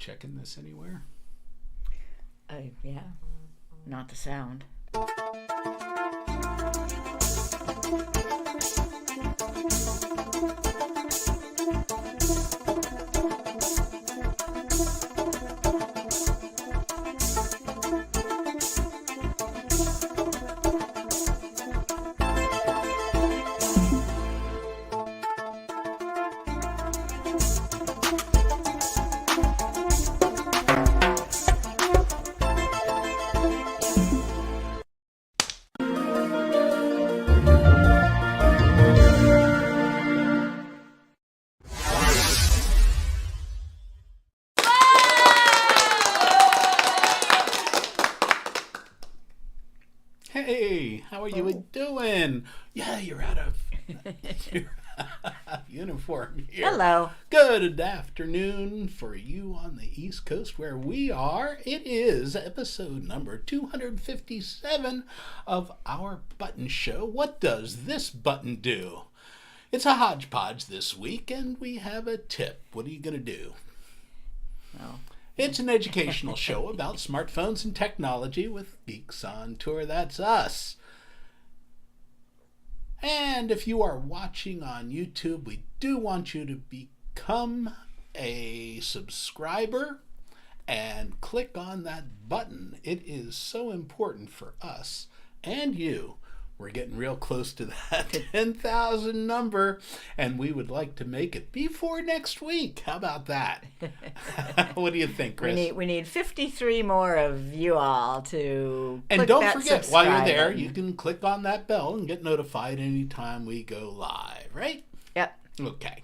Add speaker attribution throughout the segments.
Speaker 1: checking this anywhere?
Speaker 2: Yeah, not the sound.
Speaker 1: Hey, how are you doing? Yeah, you're out of uniform here.
Speaker 2: Hello.
Speaker 1: Good afternoon for you on the East Coast where we are. It is episode number 257 of our button show. What does this button do? It's a HodgePodge this week, and we have a tip. What are you going to do?
Speaker 2: Well,
Speaker 1: It's an educational show about smartphones and technology with Geeks on Tour. That's us. And if you are watching on YouTube, we do want you to become a subscriber and click on that button. It is so important for us and you. We're getting real close to that 10,000 number, and we would like to make it before next week. How about that? What do you think, Chris?
Speaker 2: we need 53 more of you all to
Speaker 1: And
Speaker 2: click
Speaker 1: don't
Speaker 2: that
Speaker 1: forget, while you're
Speaker 2: subscribe
Speaker 1: there,
Speaker 2: button.
Speaker 1: you can click on that bell and get notified anytime we go live, right?
Speaker 2: Yep.
Speaker 1: Okay.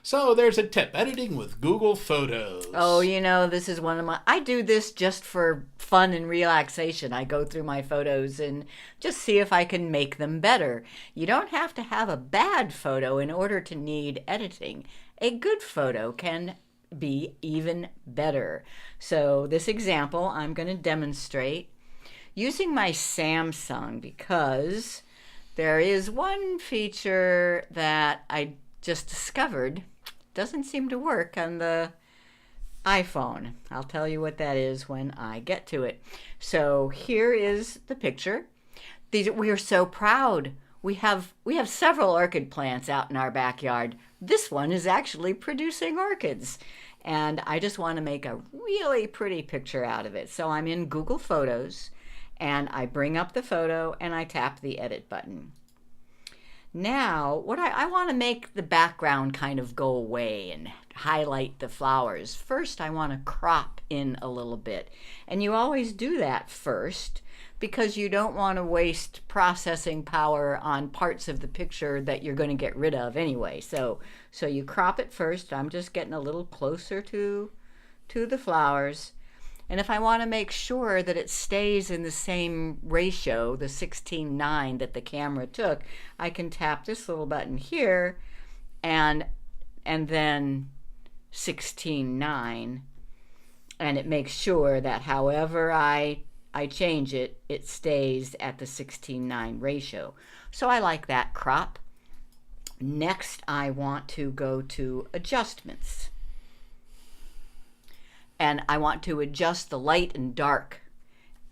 Speaker 1: So there's a tip. Editing with Google Photos.
Speaker 2: Oh, this is one of I do this just for fun and relaxation. I go through my photos and just see if I can make them better. You don't have to have a bad photo in order to need editing. A good photo can be even better. So this example I'm going to demonstrate using my Samsung because there is one feature that I just discovered doesn't seem to work on the iPhone. I'll tell you what that is when I get to it. So here is the picture. We are so proud. We have several orchid plants out in our backyard. This one is actually producing orchids. And I just want to make a really pretty picture out of it. So I'm in Google Photos and I bring up the photo and I tap the edit button. Now, what I want to make the background kind of go away and highlight the flowers. First, I want to crop in a little bit. And you always do that first because you don't want to waste processing power on parts of the picture that you're going to get rid of anyway. So you crop it first. I'm just getting a little closer to the flowers. And if I want to make sure that it stays in the same ratio, the 16:9 that the camera took, I can tap this little button here and then 16:9, and it makes sure that however I change it, it stays at the 16:9 ratio. So I like that crop. Next, I want to go to adjustments. And I want to adjust the light and dark.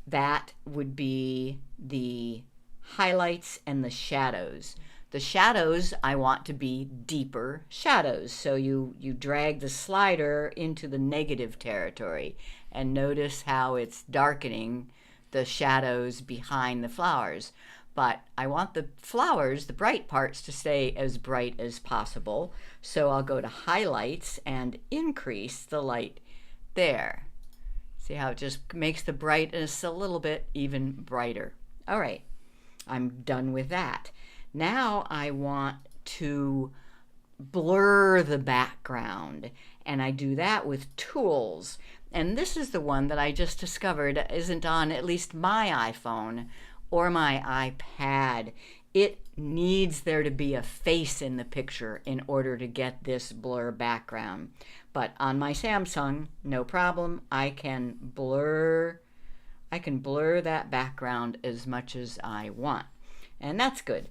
Speaker 2: That would be the highlights and the shadows. The shadows I want to be deeper shadows. So you drag the slider into the negative territory and notice how it's darkening the shadows behind the flowers. But I want the flowers, the bright parts, to stay as bright as possible. So I'll go to highlights and increase the light there. See how it just makes the brightness a little bit even brighter. All right, I'm done with that. Now I want to blur the background, and I do that with tools. And this is the one that I just discovered isn't on at least my iPhone or my iPad. It needs there to be a face in the picture in order to get this blur background. But on my Samsung, no problem. I can blur that background as much as I want. And that's good.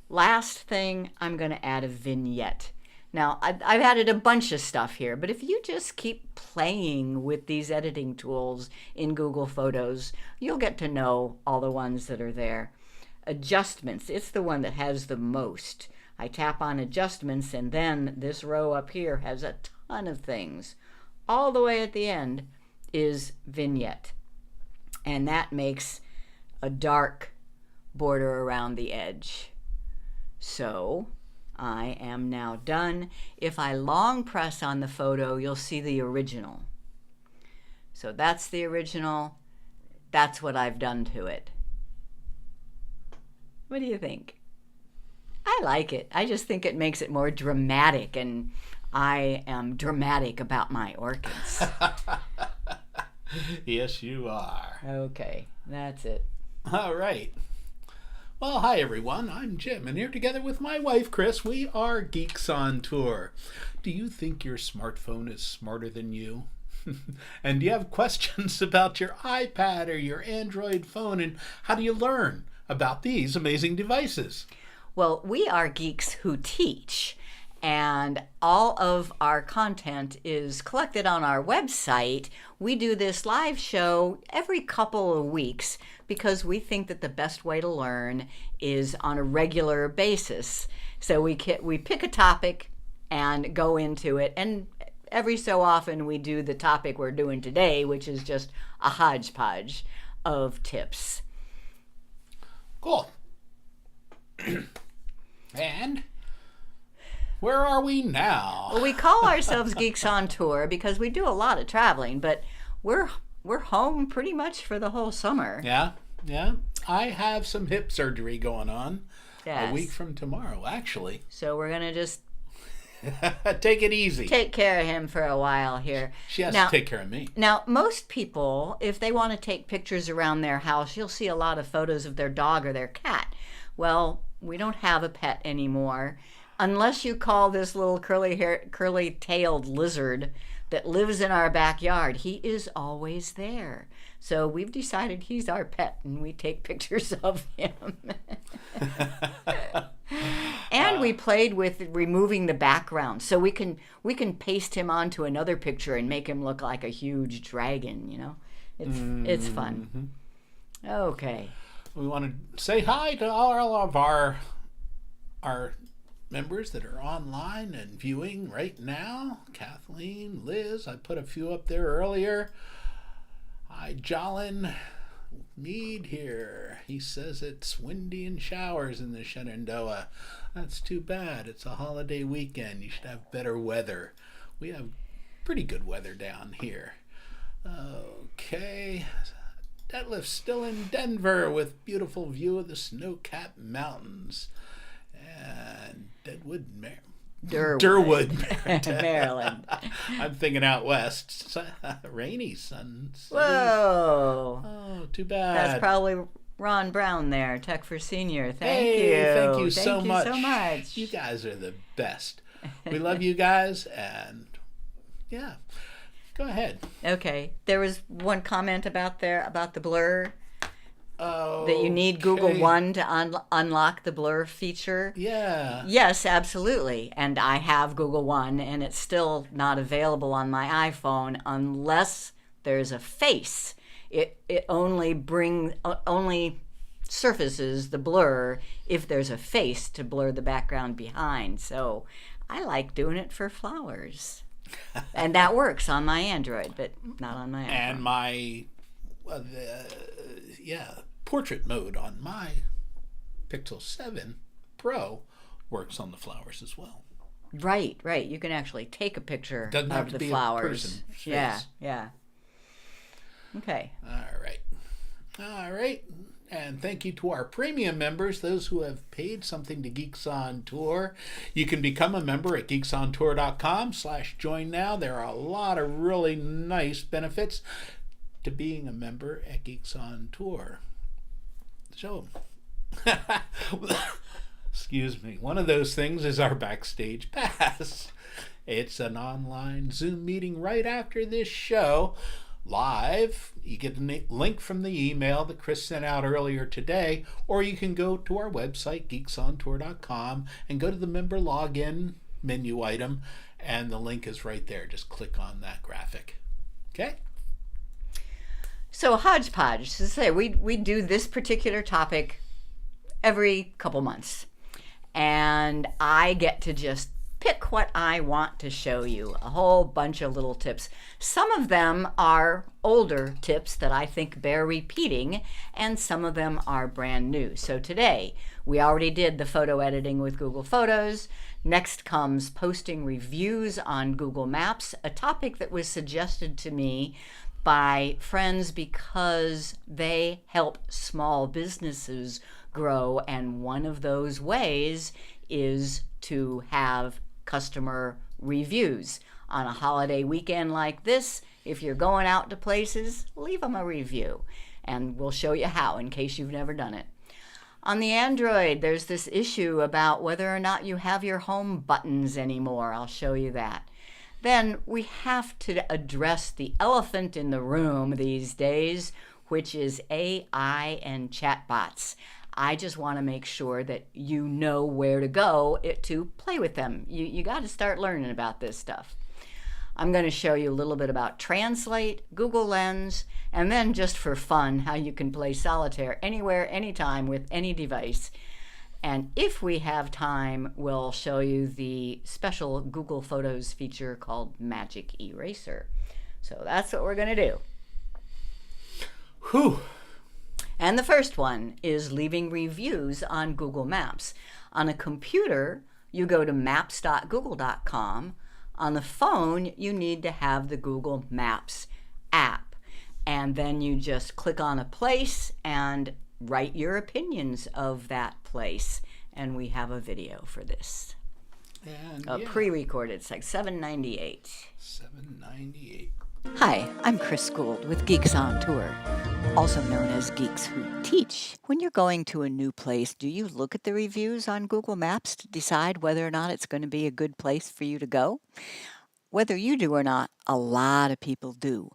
Speaker 2: Last thing, I'm going to add a vignette. Now, I've added a bunch of stuff here, but if you just keep playing with these editing tools in Google Photos, you'll get to know all the ones that are there. Adjustments, it's the one that has the most. I tap on adjustments, and then this row up here has a ton of things. All the way at the end is vignette, and that makes a dark border around the edge. So I am now done. If I long press on the photo, you'll see the original. So that's the original. That's what I've done to it. What do you think? I like it. I just think it makes it more dramatic, and I am dramatic about my orchids.
Speaker 1: Yes, you are.
Speaker 2: Okay, that's it.
Speaker 1: All right. Well, hi everyone, I'm Jim, and here together with my wife, Chris, we are Geeks on Tour. Do you think your smartphone is smarter than you? And do you have questions about your iPad or your Android phone, and how do you learn about these amazing devices?
Speaker 2: Well, we are geeks who teach, and all of our content is collected on our website. We do this live show every couple of weeks because we think that the best way to learn is on a regular basis. So we pick a topic and go into it, and every so often we do the topic we're doing today, which is just a hodgepodge of tips.
Speaker 1: Cool. And where are we now?
Speaker 2: Well, we call ourselves Geeks on Tour because we do a lot of traveling, but we're home pretty much for the whole summer.
Speaker 1: Yeah. I have some hip surgery going on
Speaker 2: Yes.
Speaker 1: a week from tomorrow, actually.
Speaker 2: So we're going to just
Speaker 1: Take it easy.
Speaker 2: take care of him for a while here.
Speaker 1: She has
Speaker 2: Now-
Speaker 1: to take care of me.
Speaker 2: Now, most people, if they want to take pictures around their house, you'll see a lot of photos of their dog or their cat. Well, we don't have a pet anymore. Unless you call this little curly-tailed lizard that lives in our backyard, he is always there. So we've decided he's our pet, and we take pictures of him. And we played with removing the background, so we can paste him onto another picture and make him look like a huge dragon. You know, it's fun. Okay.
Speaker 1: We want to say hi to all of our members that are online and viewing right now. Kathleen, Liz, I put a few up there earlier. Hi, Jolin Mead here. He says it's windy and showers in the Shenandoah. That's too bad. It's a holiday weekend. You should have better weather. We have pretty good weather down here. Okay. Detlef's still in Denver with beautiful view of the snow-capped mountains. And Durwood,
Speaker 2: Maryland.
Speaker 1: I'm thinking out west. Rainy Sun City.
Speaker 2: Whoa.
Speaker 1: Oh, too bad.
Speaker 2: That's probably Ron Brown there, Tech for Senior. Thank
Speaker 1: Thank you
Speaker 2: you
Speaker 1: so much.
Speaker 2: so much.
Speaker 1: You guys are the best. We love you guys, and yeah, go ahead.
Speaker 2: Okay. There was one comment about the blur.
Speaker 1: Oh,
Speaker 2: That you need Google One to unlock the blur feature.
Speaker 1: Yeah.
Speaker 2: Yes, absolutely. And I have Google One, and it's still not available on my iPhone unless there's a face. It only surfaces the blur if there's a face to blur the background behind. So I like doing it for flowers. And that works on my Android, but not on my iPhone.
Speaker 1: And my portrait mode on my Pixel 7 Pro works on the flowers as well.
Speaker 2: Right. You can actually take a picture
Speaker 1: Doesn't have
Speaker 2: of
Speaker 1: to
Speaker 2: the
Speaker 1: be
Speaker 2: flowers.
Speaker 1: a person's face.
Speaker 2: Yeah. Okay.
Speaker 1: All right. And thank you to our premium members, those who have paid something to Geeks on Tour. You can become a member at geeksontour.com/join now. There are a lot of really nice benefits to being a member at Geeks on Tour. So, excuse me, one of those things is our Backstage Pass. It's an online Zoom meeting right after this show, live. You get the link from the email that Chris sent out earlier today, or you can go to our website, geeksontour.com, and go to the member login menu item, and the link is right there. Just click on that graphic. Okay?
Speaker 2: So HodgePodge, to say, we do this particular topic every couple months. And I get to just pick what I want to show you. A whole bunch of little tips. Some of them are older tips that I think bear repeating, and some of them are brand new. So today, we already did the photo editing with Google Photos. Next comes posting reviews on Google Maps, a topic that was suggested to me by friends because they help small businesses grow, and one of those ways is to have customer reviews. On a holiday weekend like this, if you're going out to places, leave them a review, and we'll show you how in case you've never done it. On the Android, there's this issue about whether or not you have your home buttons anymore. I'll show you that. Then we have to address the elephant in the room these days, which is AI and chatbots. I just want to make sure that you know where to go to play with them. You got to start learning about this stuff. I'm going to show you a little bit about Translate, Google Lens, and then just for fun, how you can play Solitaire anywhere, anytime, with any device. And if we have time, we'll show you the special Google Photos feature called Magic Eraser. So that's what we're going to do.
Speaker 1: Whew.
Speaker 2: And the first one is leaving reviews on Google Maps. On a computer, you go to maps.google.com. On the phone, you need to have the Google Maps app. And then you just click on a place and write your opinions of that place. And we have a video for this.
Speaker 1: And
Speaker 2: Pre-recorded. It's like $7.98.
Speaker 1: $7.98.
Speaker 2: Hi, I'm Chris Gould with Geeks on Tour, also known as Geeks Who Teach. When you're going to a new place, do you look at the reviews on Google Maps to decide whether or not it's going to be a good place for you to go? Whether you do or not, a lot of people do.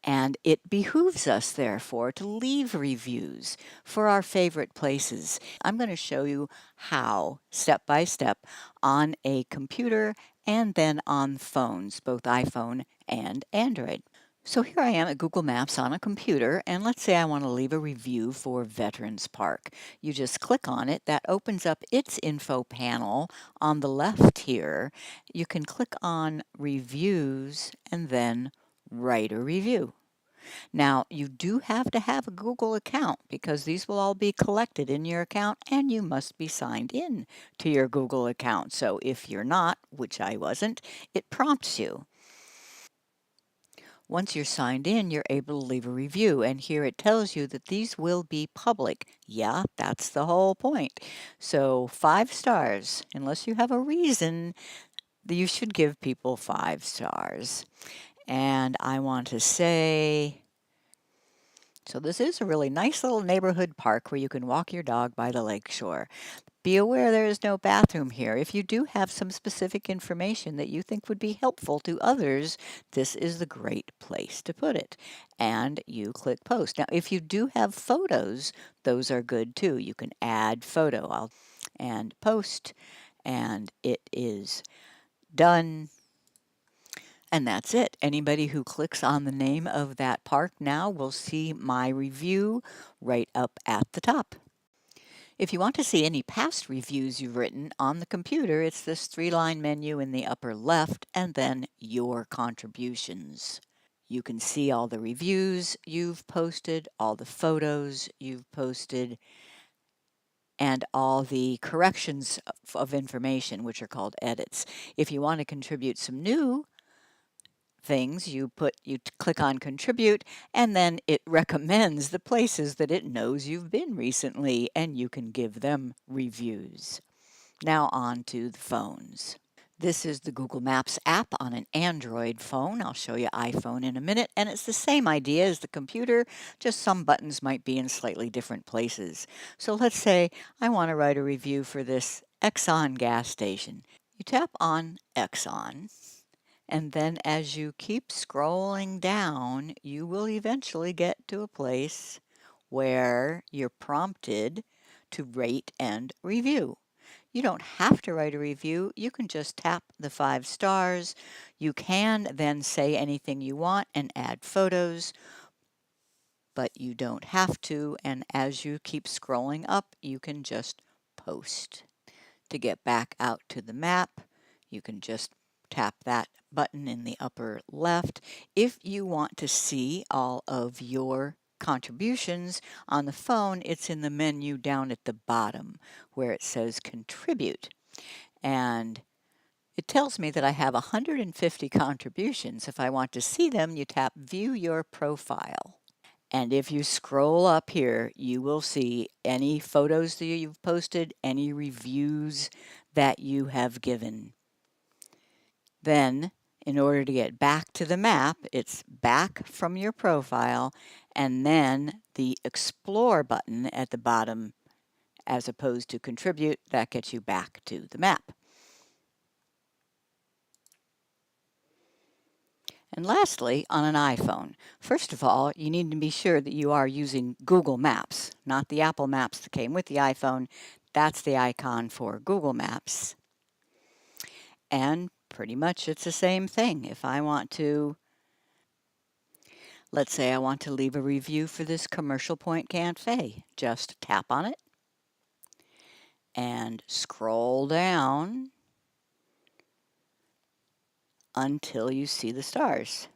Speaker 2: And it behooves us, therefore, to leave reviews for our favorite places. I'm going to show you how, step by step, on a computer and then on phones, both iPhone and Android. So here I am at Google Maps on a computer, and let's say I want to leave a review for Veterans Park. You just click on it. That opens up its info panel on the left here. You can click on Reviews and then write a review. Now, you do have to have a Google account because these will all be collected in your account, and you must be signed in to your Google account. So if you're not, which I wasn't, it prompts you. Once you're signed in, you're able to leave a review, and here it tells you that these will be public. Yeah, that's the whole point. So 5 stars, unless you have a reason, you should give people 5 stars. And I want to say, so this is a really nice little neighborhood park where you can walk your dog by the lake shore. Be aware there is no bathroom here. If you do have some specific information that you think would be helpful to others, this is the great place to put it. And you click post. Now, if you do have photos, those are good too. You can add photo and post, and it is done. And that's it. Anybody who clicks on the name of that park now will see my review right up at the top. If you want to see any past reviews you've written on the computer, it's this 3-line menu in the upper left, and then Your Contributions. You can see all the reviews you've posted, all the photos you've posted, and all the corrections of information, which are called edits. If you want to contribute some new things, you click on Contribute, and then it recommends the places that it knows you've been recently, and you can give them reviews. Now on to the phones. This is the Google Maps app on an Android phone. I'll show you iPhone in a minute, and it's the same idea as the computer, just some buttons might be in slightly different places. So let's say I want to write a review for this Exxon gas station. You tap on Exxon, and then as you keep scrolling down, you will eventually get to a place where you're prompted to rate and review. You don't have to write a review. You can just tap the 5 stars. You can then say anything you want and add photos, but you don't have to. And as you keep scrolling up, you can just post. To get back out to the map, you can just tap that button in the upper left. If you want to see all of your contributions on the phone, it's in the menu down at the bottom where it says contribute. And it tells me that I have 150 contributions. If I want to see them, you tap view your profile. And if you scroll up here, you will see any photos that you've posted, any reviews that you have given. Then, in order to get back to the map, it's back from your profile and then the Explore button at the bottom, as opposed to Contribute, that gets you back to the map. And lastly, on an iPhone, first of all, you need to be sure that you are using Google Maps, not the Apple Maps that came with the iPhone. That's the icon for Google Maps. And pretty much it's the same thing. If I want to, let's say I want to leave a review for this Commercial Point Cafe, just tap on it and scroll down until you see the stars.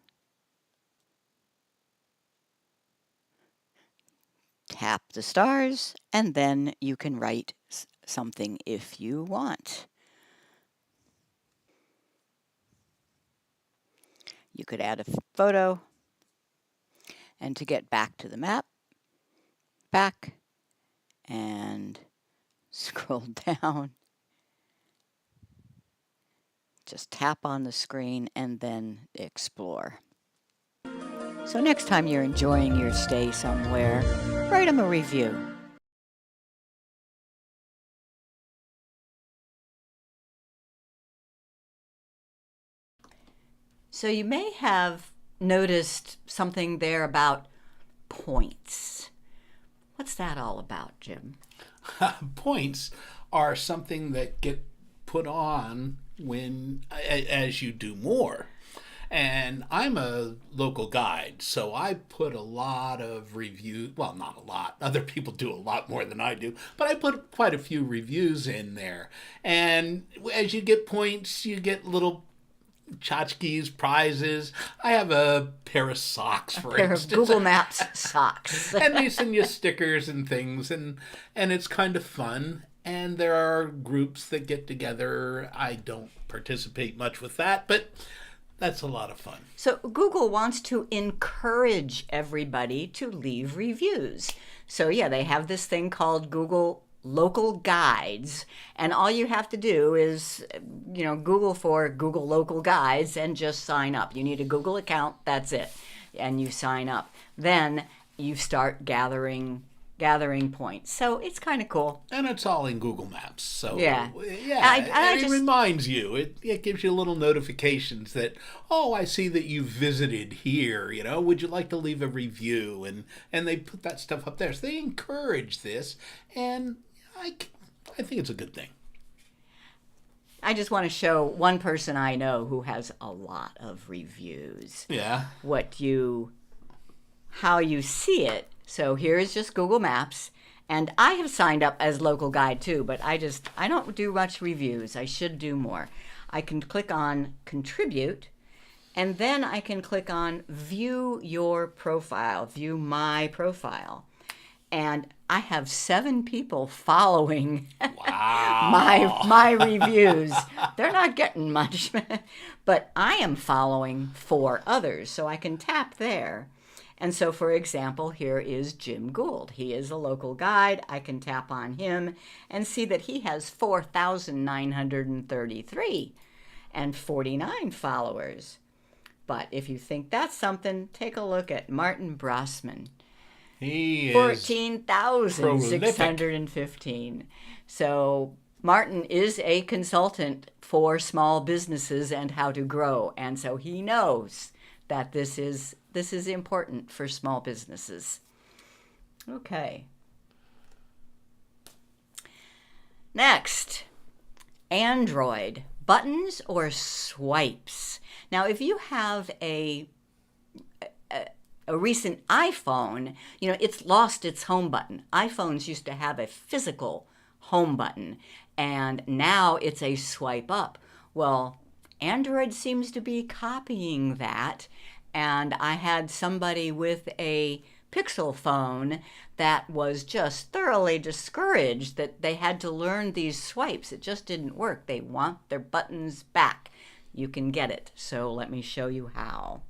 Speaker 2: Tap the stars, and then you can write something if you want. You could add a photo, and to get back to the map, back, and scroll down. Just tap on the screen and then explore. So next time you're enjoying your stay somewhere, write them a review. So you may have noticed something there about points. What's that all about, Jim?
Speaker 1: Points are something that get put on when as you do more. And I'm a local guide, so I put a lot of reviews. Well, not a lot. Other people do a lot more than I do, but I put quite a few reviews in there. And as you get points, you get little tchotchkes, prizes. I have a pair of socks, for
Speaker 2: Pair of
Speaker 1: instance.
Speaker 2: Google Maps socks.
Speaker 1: And they send you stickers and things, and it's kind of fun. And there are groups that get together. I don't participate much with that, but that's a lot of fun.
Speaker 2: So Google wants to encourage everybody to leave reviews. So yeah, they have this thing called Google Local Guides, and all you have to do is, Google for Google Local Guides and just sign up. You need a Google account, that's it, and you sign up. Then you start gathering points. So it's kind of cool.
Speaker 1: And it's all in Google Maps. So
Speaker 2: yeah,
Speaker 1: it reminds you. It gives you little notifications that, oh, I see that you visited here. Would you like to leave a review? And they put that stuff up there. So they encourage this, and I think it's a good thing.
Speaker 2: I just want to show one person I know who has a lot of reviews.
Speaker 1: Yeah.
Speaker 2: How you see it. So here is just Google Maps, and I have signed up as local guide too, but I don't do much reviews. I should do more. I can click on contribute, and then I can click on view your profile, view my profile. And I have 7 people following
Speaker 1: wow.
Speaker 2: my reviews. They're not getting much, but I am following 4 others, so I can tap there. And so, for example, here is Jim Gould. He is a local guide. I can tap on him and see that he has 4,933 and 49 followers. But if you think that's something, take a look at Martin Brossman.
Speaker 1: He is
Speaker 2: 14,615. So Martin is a consultant for small businesses and how to grow. And so he knows that this is important for small businesses. Okay. Next, Android, buttons or swipes? Now, if you have a recent iPhone, it's lost its home button. iPhones used to have a physical home button, and now it's a swipe up. Well, Android seems to be copying that, and I had somebody with a Pixel phone that was just thoroughly discouraged that they had to learn these swipes. It just didn't work. They want their buttons back. You can get it. So let me show you how.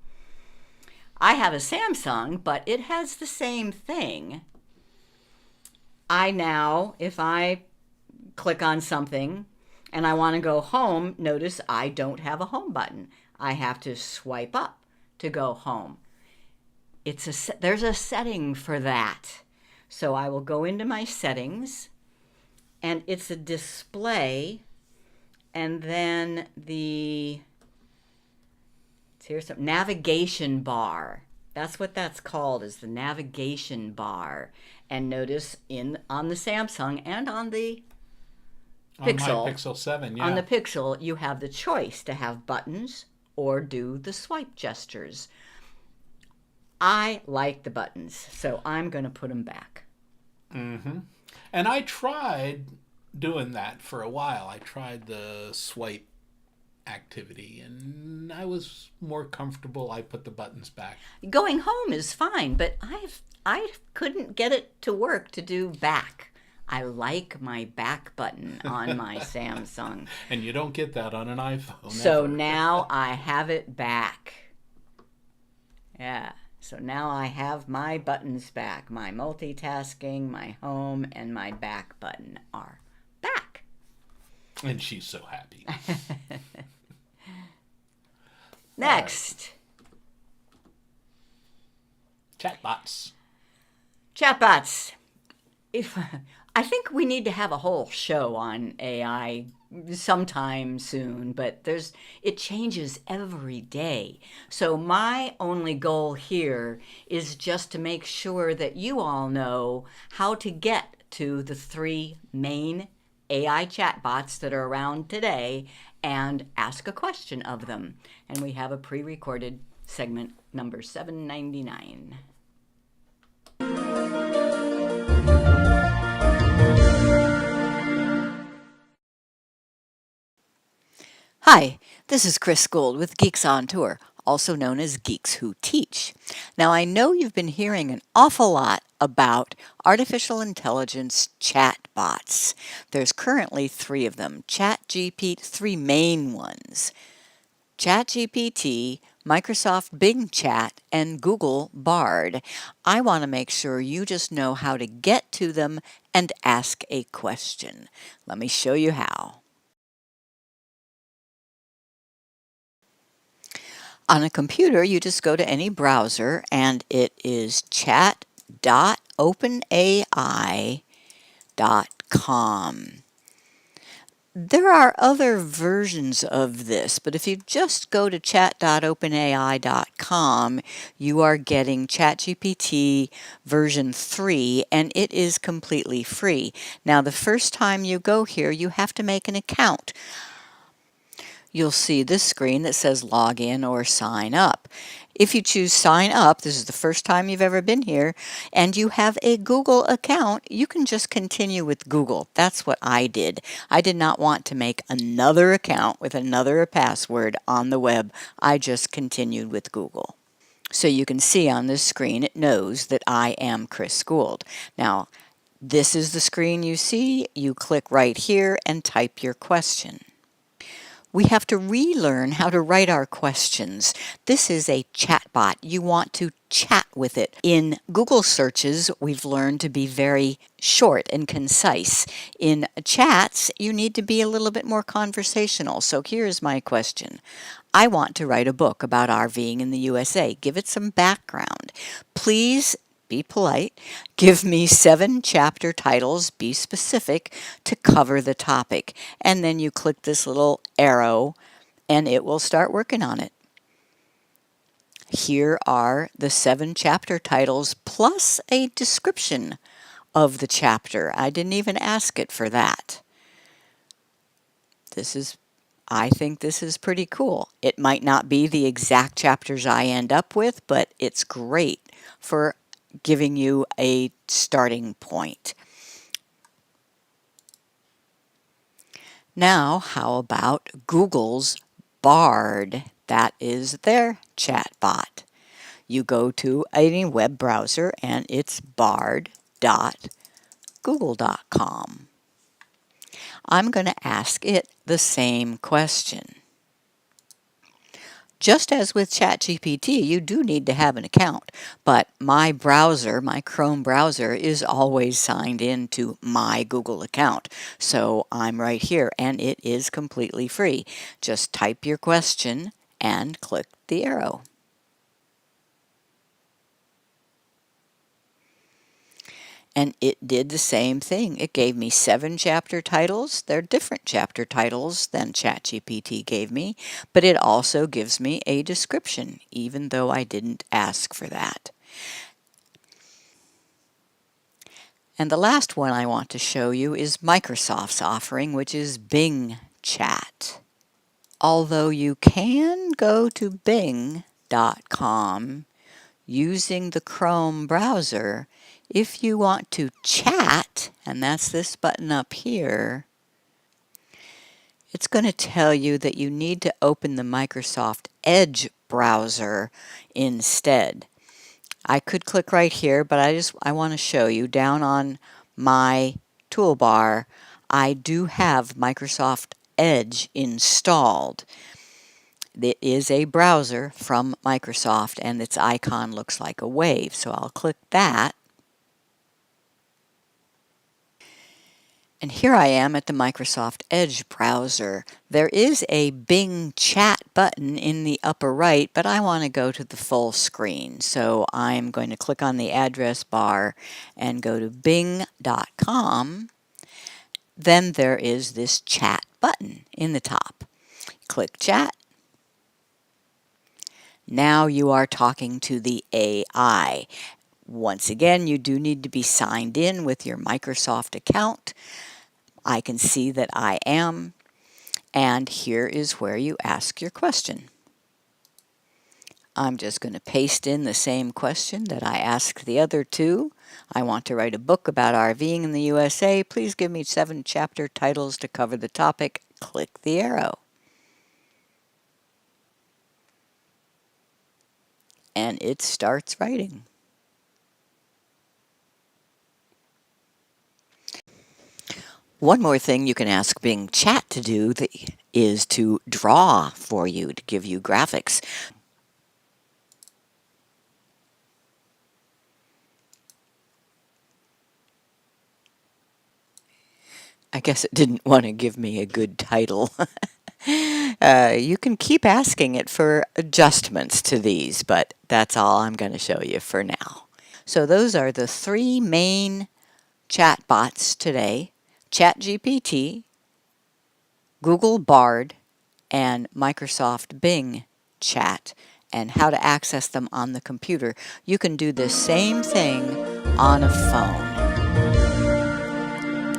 Speaker 2: I have a Samsung, but it has the same thing. If I click on something and I want to go home, notice I don't have a home button. I have to swipe up to go home. There's a setting for that. So I will go into my settings, and it's a display, and then here's some navigation bar. That's what that's called, is the navigation bar. And notice on the Samsung and on the Pixel,
Speaker 1: on my Pixel 7, yeah.
Speaker 2: On the Pixel, you have the choice to have buttons or do the swipe gestures. I like the buttons, so I'm going to put them back.
Speaker 1: Mm-hmm. And I tried doing that for a while. I tried the swipe activity, and I was more comfortable. I put the buttons back.
Speaker 2: Going home is fine, but I couldn't get it to work to do back. I like my back button on my Samsung.
Speaker 1: And you don't get that on an iPhone.
Speaker 2: So
Speaker 1: ever.
Speaker 2: Now I have it back. Yeah. So now I have my buttons back. My multitasking, my home, and my back button are back.
Speaker 1: And she's so happy.
Speaker 2: Next.
Speaker 1: Chatbots.
Speaker 2: Chatbots. I think we need to have a whole show on AI sometime soon, but it changes every day. So my only goal here is just to make sure that you all know how to get to the 3 main AI chatbots that are around today and ask a question of them. And we have a pre-recorded segment number 799. Hi, this is Chris Gould with Geeks on Tour, also known as Geeks Who Teach. Now, I know you've been hearing an awful lot about artificial intelligence chatbots. There's currently 3 of them, ChatGPT, 3 main ones: ChatGPT, Microsoft Bing Chat, and Google Bard. I want to make sure you just know how to get to them and ask a question. Let me show you how. On a computer, you just go to any browser, and it is chat.openai.com. There are other versions of this, but if you just go to chat.openai.com, you are getting ChatGPT version 3, and it is completely free. Now, the first time you go here, you have to make an account. You'll see this screen that says log in or sign up. If you choose sign up, this is the first time you've ever been here, and you have a Google account, you can just continue with Google. That's what I did. I did not want to make another account with another password on the web. I just continued with Google. So you can see on this screen, it knows that I am Chris Gould. Now, this is the screen you see. You click right here and type your question. We have to relearn how to write our questions. This is a chatbot. You want to chat with it. In Google searches, we've learned to be very short and concise. In chats, you need to be a little bit more conversational. So here's my question. I want to write a book about RVing in the USA. Give it some background. Please be polite. Give me 7 chapter titles, be specific, to cover the topic. And then you click this little arrow and it will start working on it. Here are the 7 chapter titles plus a description of the chapter. I didn't even ask it for that. I think this is pretty cool. It might not be the exact chapters I end up with, but it's great for giving you a starting point. Now, how about Google's Bard? That is their chatbot. You go to any web browser and it's bard.google.com. I'm going to ask it the same question. Just as with ChatGPT, you do need to have an account, but my browser, my Chrome browser, is always signed in to my Google account. So I'm right here, and it is completely free. Just type your question and click the arrow. And it did the same thing. It gave me 7 chapter titles. They're different chapter titles than ChatGPT gave me, but it also gives me a description, even though I didn't ask for that. And the last one I want to show you is Microsoft's offering, which is Bing Chat. Although you can go to bing.com using the Chrome browser, if you want to chat, and that's this button up here, it's going to tell you that you need to open the Microsoft Edge browser instead. I could click right here, but I want to show you down on my toolbar, I do have Microsoft Edge installed. It is a browser from Microsoft, and its icon looks like a wave, so I'll click that. And here I am at the Microsoft Edge browser. There is a Bing Chat button in the upper right, but I want to go to the full screen. So I'm going to click on the address bar and go to bing.com. Then there is this chat button in the top. Click chat. Now you are talking to the AI. Once again, you do need to be signed in with your Microsoft account. I can see that I am, and here is where you ask your question. I'm just going to paste in the same question that I asked the other two. I want to write a book about RVing in the USA. Please give me 7 chapter titles to cover the topic. Click the arrow. And it starts writing. One more thing you can ask Bing Chat to do is to draw for you, to give you graphics. I guess it didn't want to give me a good title. You can keep asking it for adjustments to these, but that's all I'm going to show you for now. So those are the 3 main chatbots today: ChatGPT, Google Bard, and Microsoft Bing Chat, and how to access them on the computer. You can do the same thing on a phone.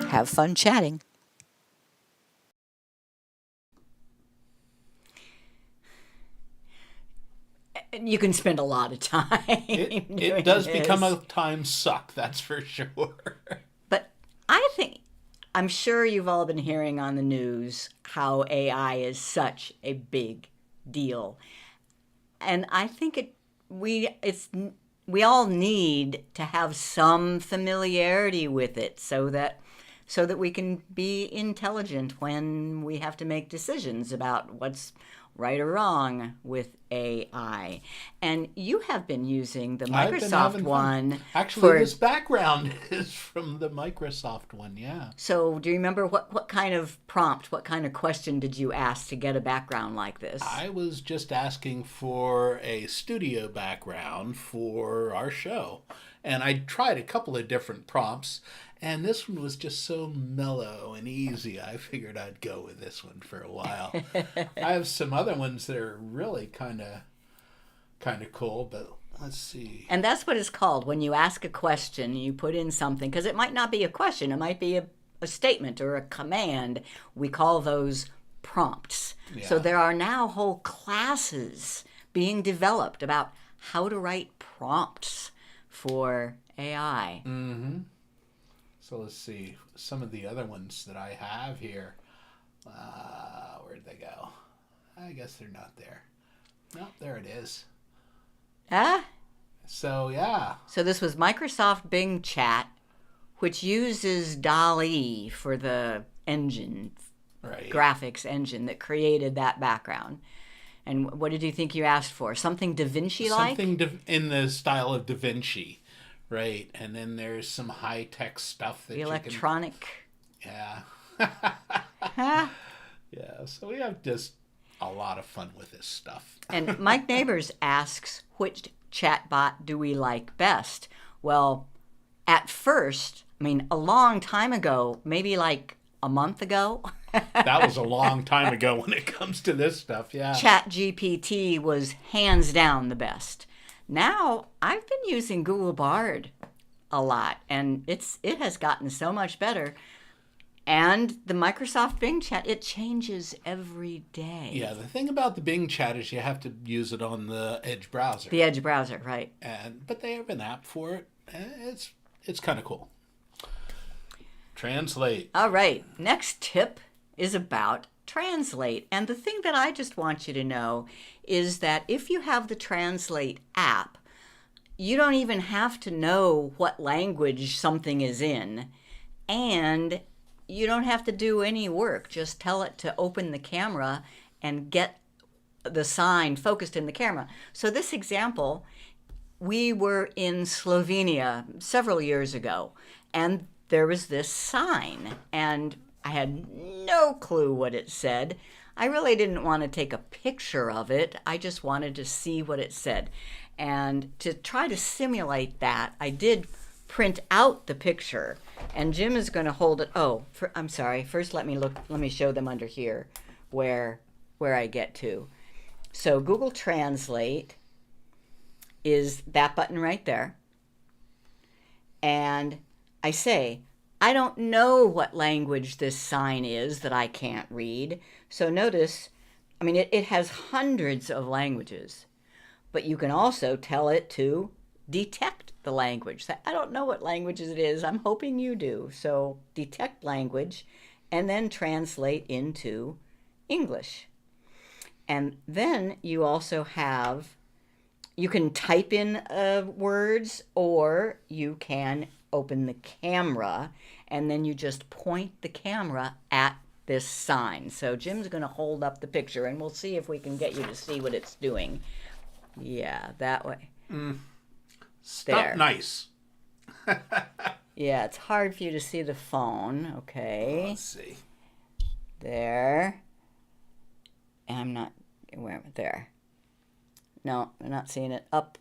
Speaker 2: Have fun chatting. You can spend a lot of time.
Speaker 1: It does become a time suck, that's for sure.
Speaker 2: But I'm sure you've all been hearing on the news how AI is such a big deal. And I think we all need to have some familiarity with it so that we can be intelligent when we have to make decisions about what's right or wrong with AI. And you have been using the Microsoft one.
Speaker 1: Actually, this background is from the Microsoft one, yeah.
Speaker 2: So do you remember what kind of prompt, what kind of question did you ask to get a background like this?
Speaker 1: I was just asking for a studio background for our show. And I tried a couple of different prompts, and this one was just so mellow and easy. I figured I'd go with this one for a while. I have some other ones that are really kind of cool, but let's see.
Speaker 2: And that's what it's called. When you ask a question, you put in something, because it might not be a question. It might be a statement or a command. We call those prompts.
Speaker 1: Yeah.
Speaker 2: So there are now whole classes being developed about how to write prompts for AI.
Speaker 1: Mm-hmm. So let's see some of the other ones that I have here. Where'd they go? I guess they're not there. Nope, there it is.
Speaker 2: Ah?
Speaker 1: So, yeah.
Speaker 2: So this was Microsoft Bing Chat, which uses DALL-E for the engine,
Speaker 1: Right.
Speaker 2: graphics engine that created that background. And what did you think you asked for? Something Da Vinci-like?
Speaker 1: Something in the style of Da Vinci, right? And then there's some high-tech stuff that
Speaker 2: The
Speaker 1: you
Speaker 2: electronic.
Speaker 1: can... Yeah.
Speaker 2: Huh?
Speaker 1: Yeah, so we have just a lot of fun with this stuff.
Speaker 2: And Mike Neighbors asks, which chatbot do we like best? Well, at first, I mean, a long time ago, maybe like a month ago.
Speaker 1: That was a long time ago when it comes to this stuff, yeah.
Speaker 2: ChatGPT was hands down the best. Now, I've been using Google Bard a lot, and it has gotten so much better. And the Microsoft Bing Chat, it changes every day.
Speaker 1: Yeah, the thing about the Bing Chat is you have to use it on the Edge browser.
Speaker 2: The Edge browser, right.
Speaker 1: But they have an app for it. It's kind of cool. Translate.
Speaker 2: All right, next tip is about Translate. And the thing that I just want you to know is that if you have the Translate app, you don't even have to know what language something is in. And you don't have to do any work. Just tell it to open the camera and get the sign focused in the camera. So this example, we were in Slovenia several years ago, and there was this sign, and I had no clue what it said. I really didn't want to take a picture of it. I just wanted to see what it said. And to try to simulate that, I did print out the picture, and Jim is going to hold it. I'm sorry. First, let me show them under here where I get to. So Google Translate is that button right there. And I say, I don't know what language this sign is that I can't read. So notice, I mean, it has hundreds of languages, but you can also tell it to detect the language. I don't know what languages it is. I'm hoping you do. So detect language and then translate into English. And then you also have, you can type in words, or you can open the camera and then you just point the camera at this sign. So Jim's going to hold up the picture and we'll see if we can get you to see what it's doing. Yeah, that way.
Speaker 1: Stop
Speaker 2: There.
Speaker 1: nice.
Speaker 2: Yeah, it's hard for you to see the phone. Okay.
Speaker 1: Let's see.
Speaker 2: There. And I'm not, where, there. No, I'm not seeing it. Up.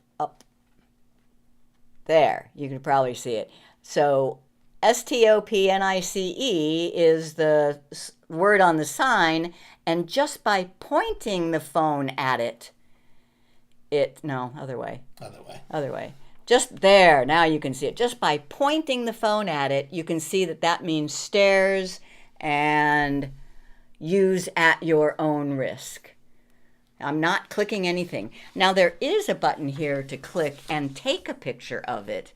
Speaker 2: There. You can probably see it. So STOPNICE is the word on the sign, and just by pointing the phone at it, other way. Just there, now you can see it. Just by pointing the phone at it, you can see that means stairs and use at your own risk. I'm not clicking anything. Now there is a button here to click and take a picture of it,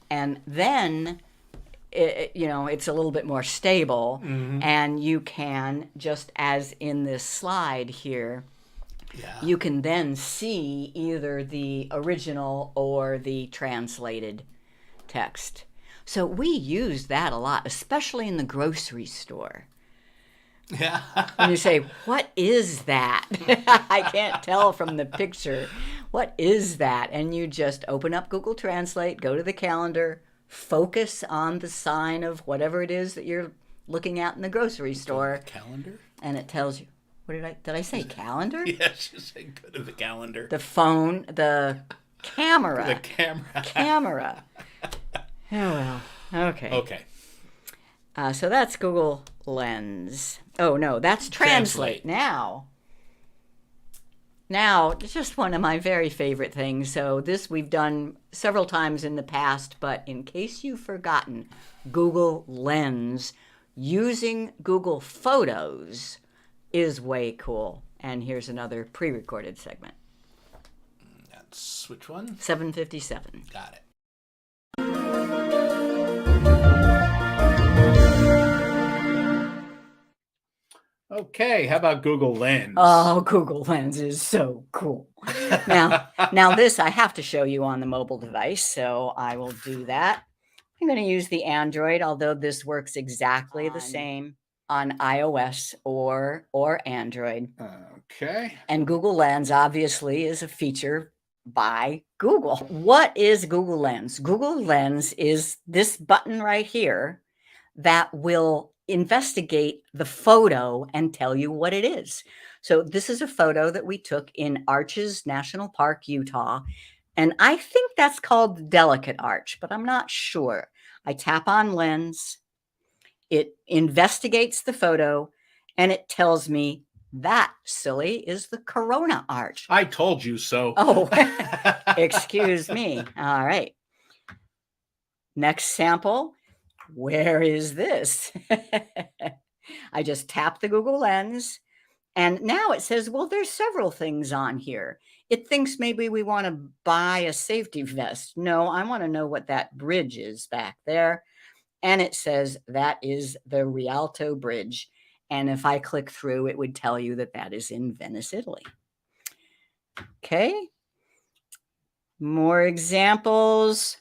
Speaker 2: and then it's a little bit more stable, and you can, just as in this slide here, you can then see either the original or the translated text. So we use that a lot, especially in the grocery store.
Speaker 1: Yeah.
Speaker 2: And you say, what is that? I can't tell from the picture. What is that? And you just open up Google Translate, go to the calendar, focus on the sign of whatever it is that you're looking at in the grocery store.
Speaker 1: Calendar?
Speaker 2: And it tells you. Did I say calendar?
Speaker 1: Yes, you said go to the calendar.
Speaker 2: The phone, the camera.
Speaker 1: The camera.
Speaker 2: Camera. Oh, well. Okay.
Speaker 1: Okay.
Speaker 2: So that's Google Lens. Oh, no, that's Translate. Now, it's just one of my very favorite things. So this we've done several times in the past, but in case you've forgotten, Google Lens, using Google Photos is way cool. And here's another pre-recorded segment.
Speaker 1: That's which one?
Speaker 2: 757.
Speaker 1: Got it. Okay, how about Google Lens?
Speaker 2: Oh, Google Lens is so cool. Now this I have to show you on the mobile device, so I will do that. I'm going to use the Android, although this works exactly the same on iOS or Android.
Speaker 1: Okay.
Speaker 2: And Google Lens obviously is a feature by Google. What is Google Lens? Google Lens is this button right here that will investigate the photo and tell you what it is. So this is a photo that we took in Arches National Park, Utah. And I think that's called the Delicate Arch, but I'm not sure. I tap on Lens, it investigates the photo, and it tells me that, silly, is the Corona Arch.
Speaker 1: I told you so.
Speaker 2: Oh, excuse me. All right. Next sample. Where is this? I just tap the Google Lens, and now it says, well, there's several things on here. It thinks maybe we want to buy a safety vest. No, I want to know what that bridge is back there. And it says that is the Rialto Bridge. And if I click through, it would tell you that that is in Venice, Italy. Okay. More examples.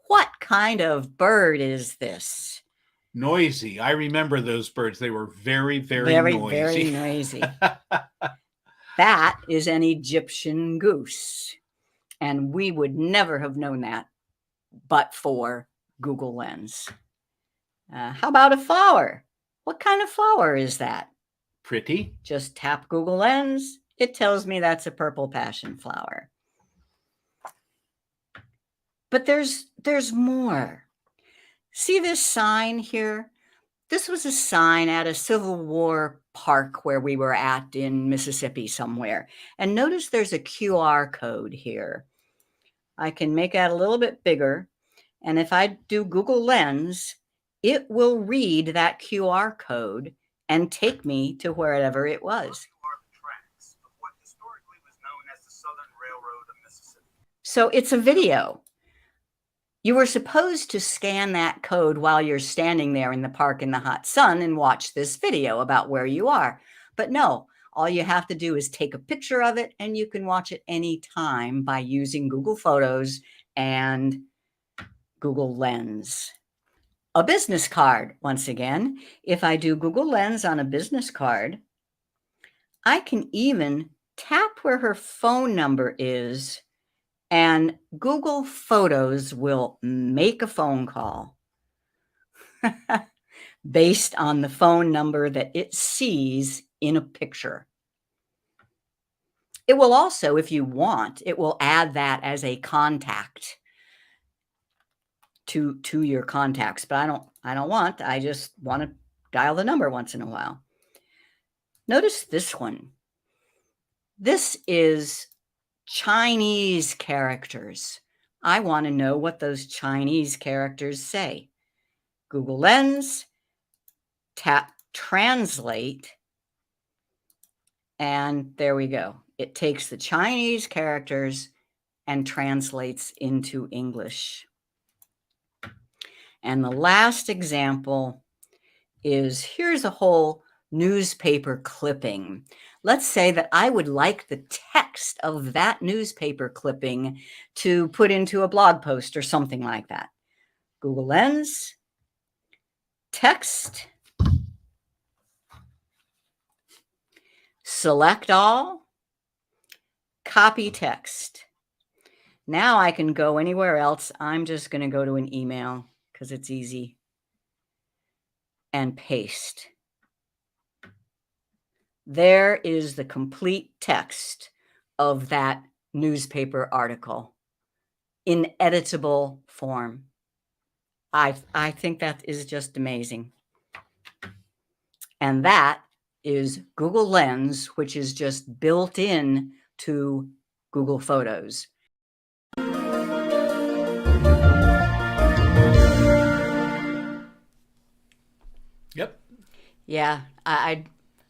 Speaker 2: What kind of bird is this?
Speaker 1: Noisy. I remember those birds. They were very, very noisy.
Speaker 2: Very noisy. That is an Egyptian goose. And we would never have known that but for Google Lens. How about a flower? What kind of flower is that?
Speaker 1: Pretty.
Speaker 2: Just tap Google Lens. It tells me that's a purple passion flower. But there's more. See this sign here? This was a sign at a Civil War park where we were at in Mississippi somewhere. And notice there's a QR code here. I can make that a little bit bigger. And if I do Google Lens, it will read that QR code and take me to wherever it was. So it's a video. You were supposed to scan that code while you're standing there in the park in the hot sun and watch this video about where you are. But no, all you have to do is take a picture of it, and you can watch it anytime by using Google Photos and Google Lens. A business card, once again. If I do Google Lens on a business card, I can even tap where her phone number is, and Google Photos will make a phone call based on the phone number that it sees in a picture. It will also, if you want, it will add that as a contact to your contacts, but I don't want. I just want to dial the number once in a while. Notice this one. This is Chinese characters. I want to know what those Chinese characters say. Google Lens, tap Translate, and there we go. It takes the Chinese characters and translates into English. And the last example is, here's a whole newspaper clipping. Let's say that I would like the text of that newspaper clipping to put into a blog post or something like that. Google Lens, text, select all, copy text. Now I can go anywhere else. I'm just going to go to an email because it's easy, and paste. There is the complete text of that newspaper article in editable form. I think that is just amazing. And that is Google Lens, which is just built in to Google Photos.
Speaker 1: Yep.
Speaker 2: Yeah, I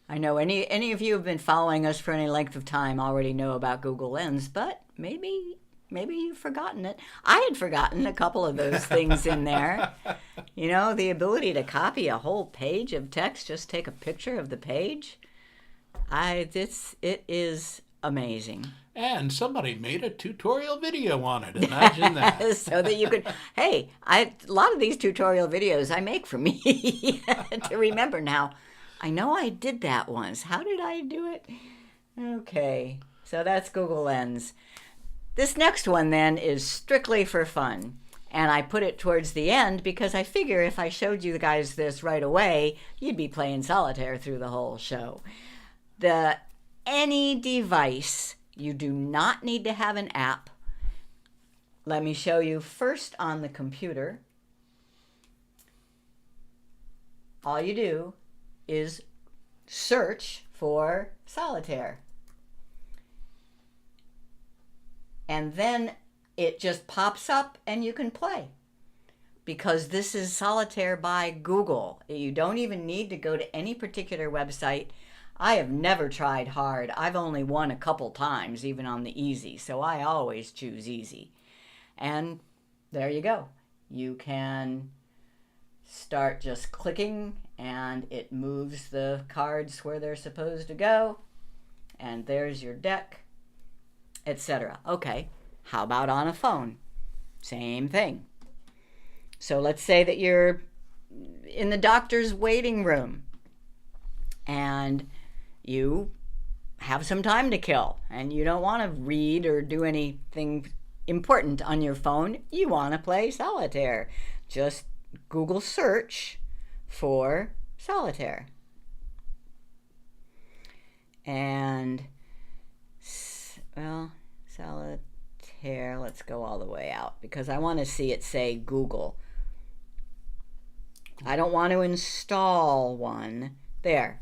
Speaker 2: I know any of you have been following us for any length of time already know about Google Lens, but maybe you've forgotten it. I had forgotten a couple of those things in there. You know, the ability to copy a whole page of text, just take a picture of the page. It is amazing.
Speaker 1: And somebody made a tutorial video on it. Imagine that.
Speaker 2: So that you could, hey, a lot of these tutorial videos I make for me to remember now. I know I did that once. How did I do it? Okay, so that's Google Lens. This next one then is strictly for fun. And I put it towards the end because I figure if I showed you guys this right away, you'd be playing solitaire through the whole show. Any device, you do not need to have an app. Let me show you first on the computer. All you do is search for solitaire. And then it just pops up and you can play. Because this is Solitaire by Google. You don't even need to go to any particular website. I have never tried hard. I've only won a couple times, even on the easy. So I always choose easy. And there you go. You can start just clicking and it moves the cards where they're supposed to go. And there's your deck, etc. Okay, how about on a phone? Same thing. So let's say that you're in the doctor's waiting room and you have some time to kill and you don't want to read or do anything important on your phone. You want to play solitaire. Just Google search for solitaire. And, well, solitaire, let's go all the way out because I want to see it say Google. I don't want to install one. There.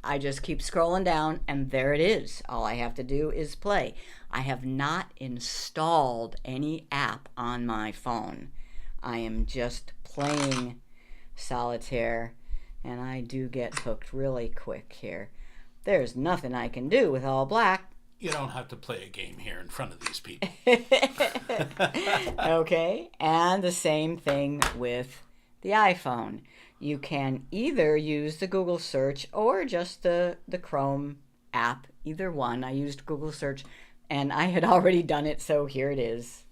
Speaker 2: I just keep scrolling down and there it is. All I have to do is play. I have not installed any app on my phone. I am just playing solitaire and I do get hooked really quick here. There's nothing I can do with all black.
Speaker 1: You don't have to play a game here in front of these people.
Speaker 2: Okay, and the same thing with the iPhone. You can either use the Google search or just the Chrome app, either one. I used Google search and I had already done it, so here it is.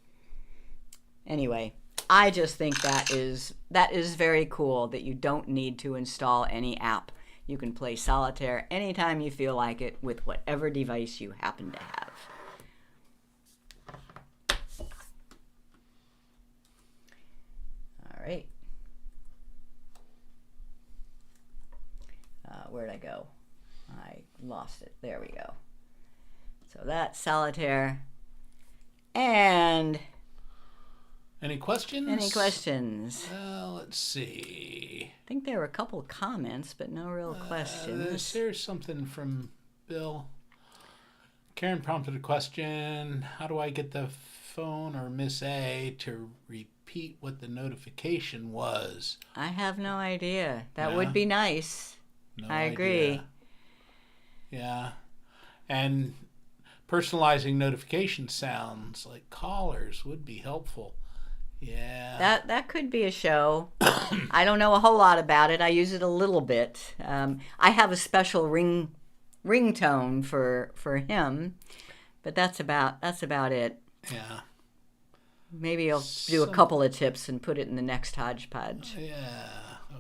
Speaker 2: Anyway, I just think that is very cool that you don't need to install any app. You can play solitaire anytime you feel like it with whatever device you happen to have. All right. Where'd I go? I lost it. There we go. So that's solitaire. And
Speaker 1: any questions?
Speaker 2: Any questions?
Speaker 1: Well, let's see.
Speaker 2: I think there were a couple of comments, but no real questions.
Speaker 1: There's something from Bill. Karen prompted a question. How do I get the phone or Miss A to repeat what the notification was?
Speaker 2: I have no idea. That would be nice.
Speaker 1: No
Speaker 2: I agree.
Speaker 1: idea. Yeah. And personalizing notification sounds like callers would be helpful. Yeah.
Speaker 2: That could be a show. I don't know a whole lot about it. I use it a little bit. I have a special ringtone for him, but that's about it.
Speaker 1: Yeah.
Speaker 2: Maybe I'll do a couple of tips and put it in the next HodgePodge.
Speaker 1: Yeah.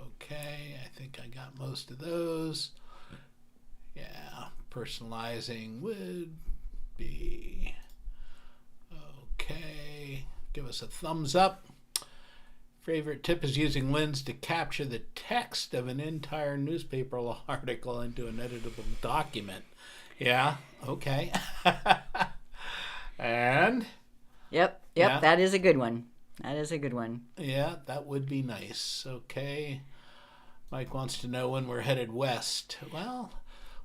Speaker 1: Okay. I think I got most of those. Yeah. Personalizing would be okay. Give us a thumbs up. Favorite tip is using Lens to capture the text of an entire newspaper article into an editable document. Yeah, okay. And?
Speaker 2: Yep, yeah. That is a good one.
Speaker 1: Yeah, that would be nice. Okay. Mike wants to know when we're headed west. Well,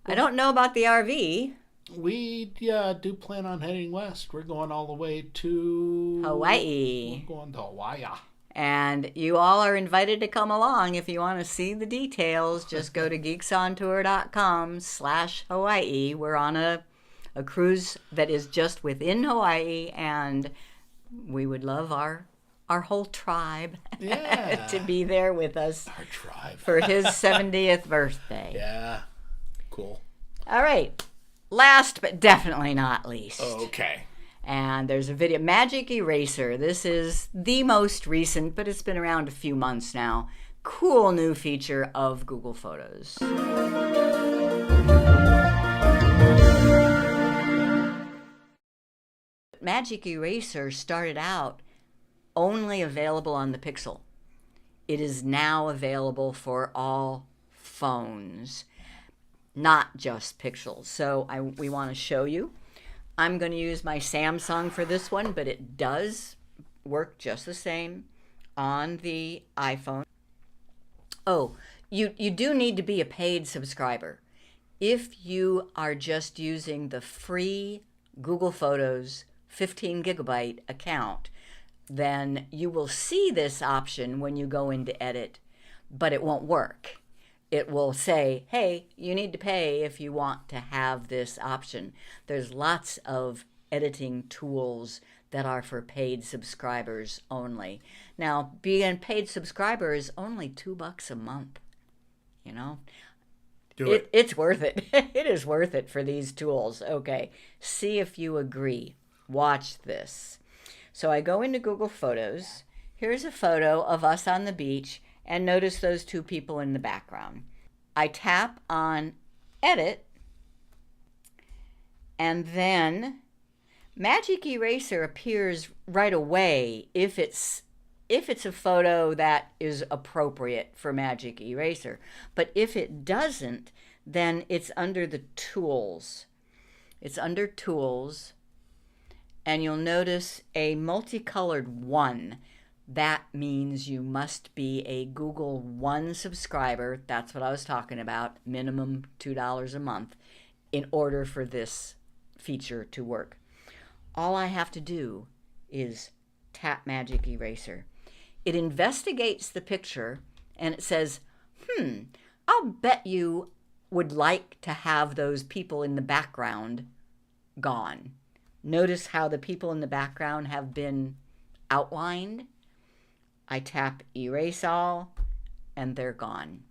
Speaker 2: I don't know about the RV.
Speaker 1: We do plan on heading west. We're going all the way to
Speaker 2: Hawaii.
Speaker 1: We're going to Hawaii.
Speaker 2: And you all are invited to come along. If you want to see the details, just go to geeksontour.com/Hawaii. We're on a cruise that is just within Hawaii, and we would love our whole tribe to be there with us.
Speaker 1: Our tribe.
Speaker 2: For his 70th birthday.
Speaker 1: Yeah. Cool.
Speaker 2: All right. Last but definitely not least.
Speaker 1: Okay.
Speaker 2: And there's a video, Magic Eraser. This is the most recent, but it's been around a few months now. Cool new feature of Google Photos. Magic Eraser started out only available on the Pixel. It is now available for all phones, not just Pixels. So we want to show you. I'm going to use my Samsung for this one, but it does work just the same on the iPhone. Oh, you do need to be a paid subscriber. If you are just using the free Google Photos 15 gigabyte account, then you will see this option when you go into edit, but it won't work. It will say, hey, you need to pay if you want to have this option. There's lots of editing tools that are for paid subscribers only. Now, being a paid subscriber is only $2 a month. You know, it's worth it. It is worth it for these tools. Okay, see if you agree. Watch this. So I go into Google Photos. Here's a photo of us on the beach. And notice those two people in the background. I tap on Edit, and then Magic Eraser appears right away if it's a photo that is appropriate for Magic Eraser. But if it doesn't, then it's under the Tools. It's under Tools, and you'll notice a multicolored 1. That means you must be a Google One subscriber. That's what I was talking about, minimum $2 a month, in order for this feature to work. All I have to do is tap Magic Eraser. It investigates the picture and it says, I'll bet you would like to have those people in the background gone. Notice how the people in the background have been outlined. I tap Erase All, and they're gone.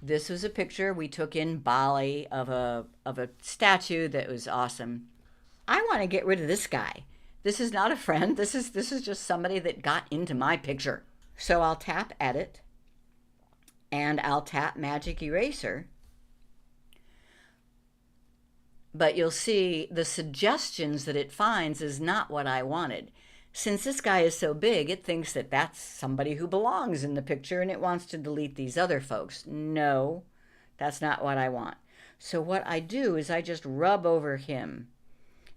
Speaker 2: This was a picture we took in Bali of a statue that was awesome. I want to get rid of this guy. This is not a friend. This is just somebody that got into my picture. So I'll tap Edit, and I'll tap Magic Eraser. But you'll see the suggestions that it finds is not what I wanted. Since this guy is so big, it thinks that that's somebody who belongs in the picture and it wants to delete these other folks. No, that's not what I want. So what I do is I just rub over him.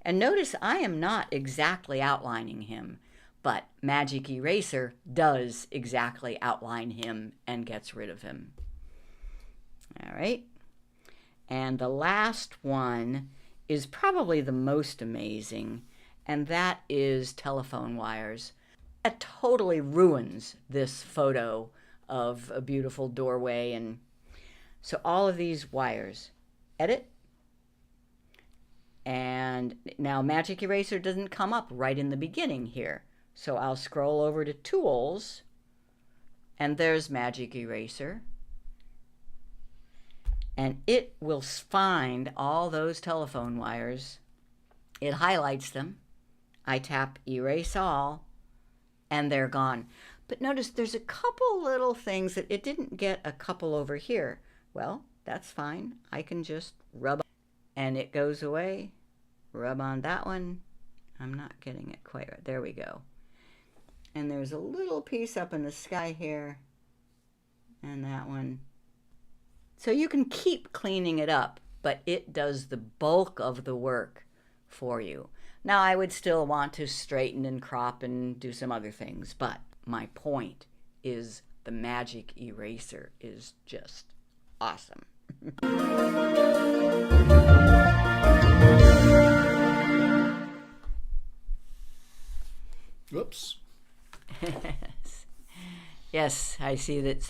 Speaker 2: And notice I am not exactly outlining him, but Magic Eraser does exactly outline him and gets rid of him. All right. And the last one is probably the most amazing, and that is telephone wires. It totally ruins this photo of a beautiful doorway. And so all of these wires, edit, and now Magic Eraser doesn't come up right in the beginning here. So I'll scroll over to Tools, and there's Magic Eraser. And it will find all those telephone wires. It highlights them. I tap Erase All, and they're gone. But notice there's a couple little things that it didn't get a couple over here. Well, that's fine. I can just rub and it goes away. Rub on that one. I'm not getting it quite right. There we go. And there's a little piece up in the sky here. And that one. So you can keep cleaning it up, but it does the bulk of the work for you. Now, I would still want to straighten and crop and do some other things, but my point is the Magic Eraser is just awesome.
Speaker 1: Whoops.
Speaker 2: Yes, I see that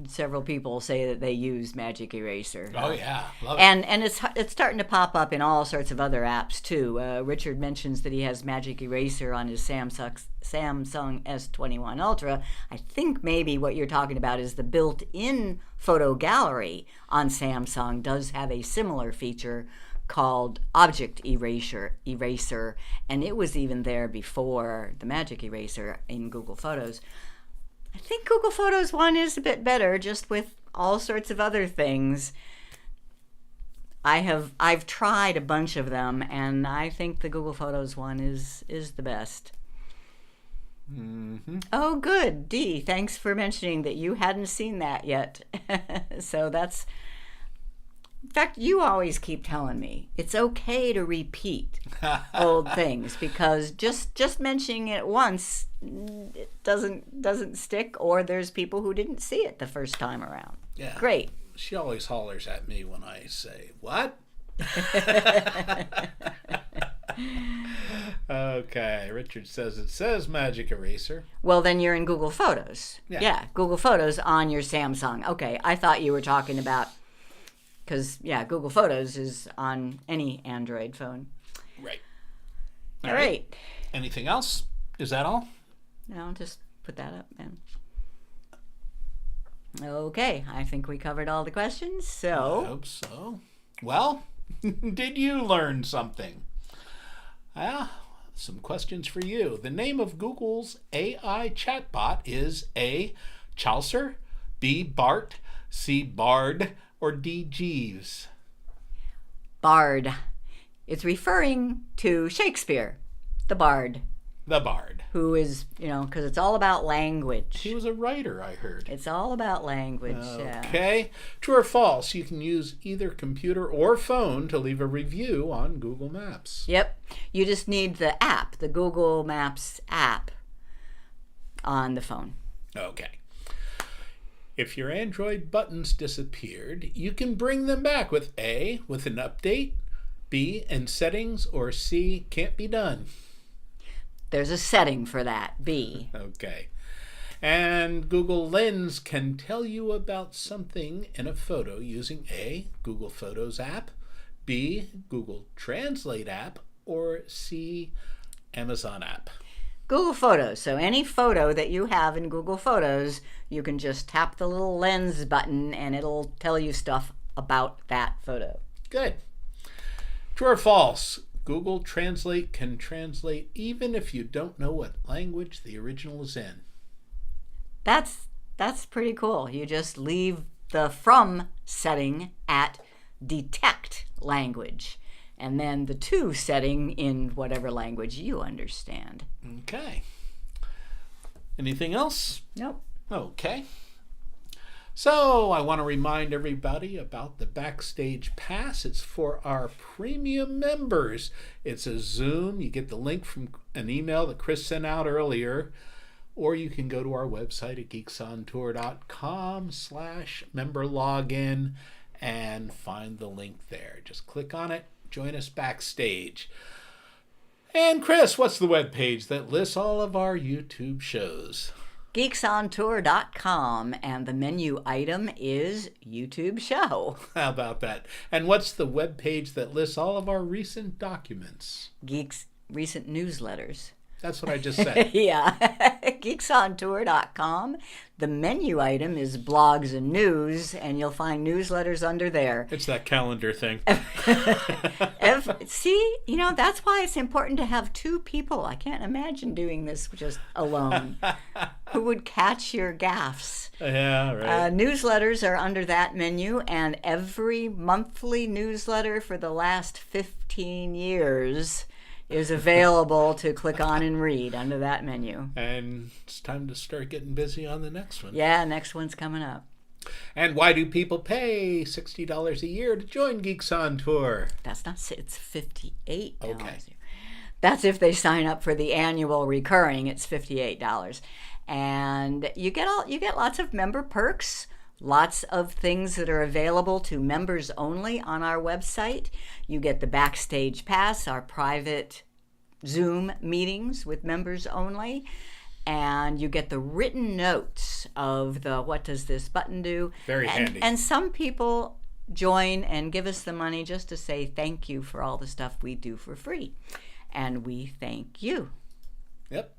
Speaker 2: several people say that they use Magic Eraser.
Speaker 1: Oh yeah, love it.
Speaker 2: And it's starting to pop up in all sorts of other apps too. Richard mentions that he has Magic Eraser on his Samsung S21 Ultra. I think maybe what you're talking about is the built-in photo gallery on Samsung does have a similar feature called Object Eraser, and it was even there before the Magic Eraser in Google Photos. I think Google Photos 1 is a bit better, just with all sorts of other things. I've tried a bunch of them, and I think the Google Photos 1 is the best.
Speaker 1: Mm-hmm.
Speaker 2: Oh, good. Dee, thanks for mentioning that you hadn't seen that yet. So that's... In fact, you always keep telling me it's okay to repeat old things, because just mentioning it once, it doesn't stick, or there's people who didn't see it the first time around.
Speaker 1: Yeah.
Speaker 2: Great.
Speaker 1: She always hollers at me when I say, "What?" Okay, Richard says it says Magic Eraser.
Speaker 2: Well, then you're in Google Photos.
Speaker 1: Yeah.
Speaker 2: Google Photos on your Samsung. Okay, I thought you were talking about... Because, Google Photos is on any Android phone.
Speaker 1: Right.
Speaker 2: All right.
Speaker 1: Anything else? Is that all?
Speaker 2: No, just put that up, man. Okay, I think we covered all the questions, so...
Speaker 1: I hope so. Well, did you learn something? Some questions for you. The name of Google's AI chatbot is A. Chaucer, B. Bart, C. Bard, or D. Jeeves?
Speaker 2: Bard. It's referring to Shakespeare, the Bard.
Speaker 1: The Bard.
Speaker 2: Who is, because it's all about language.
Speaker 1: He was a writer, I heard.
Speaker 2: It's all about language.
Speaker 1: Okay. True or false, you can use either computer or phone to leave a review on Google Maps.
Speaker 2: Yep. You just need the app, the Google Maps app on the phone.
Speaker 1: Okay. If your Android buttons disappeared, you can bring them back with A, with an update, B, in settings, or C, can't be done.
Speaker 2: There's a setting for that, B.
Speaker 1: Okay. And Google Lens can tell you about something in a photo using A, Google Photos app, B, Google Translate app, or C, Amazon app.
Speaker 2: Google Photos. So any photo that you have in Google Photos, you can just tap the little lens button and it'll tell you stuff about that photo.
Speaker 1: Good. True or false? Google Translate can translate even if you don't know what language the original is in.
Speaker 2: That's pretty cool. You just leave the from setting at detect language, and then the to setting in whatever language you understand.
Speaker 1: Okay. Anything else?
Speaker 2: Nope.
Speaker 1: Okay. So I want to remind everybody about the Backstage Pass. It's for our premium members. It's a Zoom. You get the link from an email that Chris sent out earlier, or you can go to our website at geeksontour.com/member login and find the link there. Just click on it. Join us backstage. And Chris, what's the webpage that lists all of our YouTube shows?
Speaker 2: geeksontour.com, and the menu item is YouTube show.
Speaker 1: How about that? And what's the webpage that lists all of our recent documents?
Speaker 2: Geeks recent newsletters.
Speaker 1: That's what I just said.
Speaker 2: Yeah. geeksontour.com. The menu item is blogs and news, and you'll find newsletters under there.
Speaker 1: It's that calendar thing.
Speaker 2: See, that's why it's important to have two people. I can't imagine doing this just alone. Who would catch your gaffes?
Speaker 1: Yeah, right.
Speaker 2: Newsletters are under that menu, and every monthly newsletter for the last 15 years is available to click on and read under that menu.
Speaker 1: And it's time to start getting busy on the next one.
Speaker 2: Yeah, next one's coming up.
Speaker 1: And why do people pay $60 a year to join Geeks on Tour?
Speaker 2: That's not, it's $58.
Speaker 1: Okay.
Speaker 2: That's if they sign up for the annual recurring, it's $58. And you get lots of member perks. Lots of things that are available to members only on our website. You get the Backstage Pass, our private Zoom meetings with members only. and you get the written notes of the what does this button do.
Speaker 1: Very handy.
Speaker 2: And some people join and give us the money just to say thank you for all the stuff we do for free. And we thank you.
Speaker 1: Yep.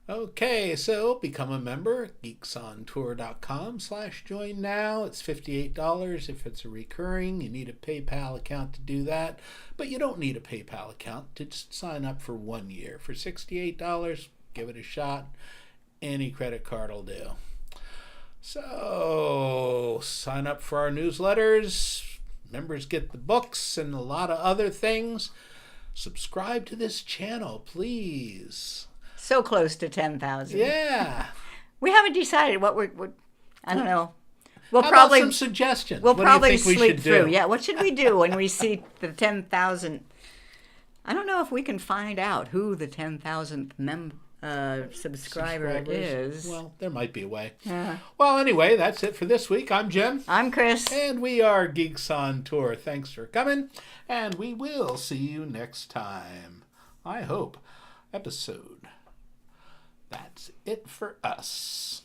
Speaker 1: Okay, so become a member, geeksontour.com/join now. It's $58 if it's a recurring. You need a PayPal account to do that, but you don't need a PayPal account to just sign up for 1 year. For $68, give it a shot. Any credit card will do. So sign up for our newsletters. Members get the books and a lot of other things. Subscribe to this channel, please.
Speaker 2: So close to 10,000.
Speaker 1: Yeah.
Speaker 2: We haven't decided what we're I don't know. We'll
Speaker 1: How
Speaker 2: probably
Speaker 1: about some suggestions?
Speaker 2: We'll
Speaker 1: What
Speaker 2: probably
Speaker 1: do you think we
Speaker 2: sleep
Speaker 1: should
Speaker 2: through.
Speaker 1: do?
Speaker 2: Yeah, what should we do when we see the 10,000? I don't know if we can find out who the 10,000th subscriber is.
Speaker 1: Well, there might be a way.
Speaker 2: Yeah.
Speaker 1: Well, anyway, that's it for this week. I'm Jim.
Speaker 2: I'm Chris.
Speaker 1: And we are Geeks on Tour. Thanks for coming. And we will see you next time. I hope. Episode. That's it for us.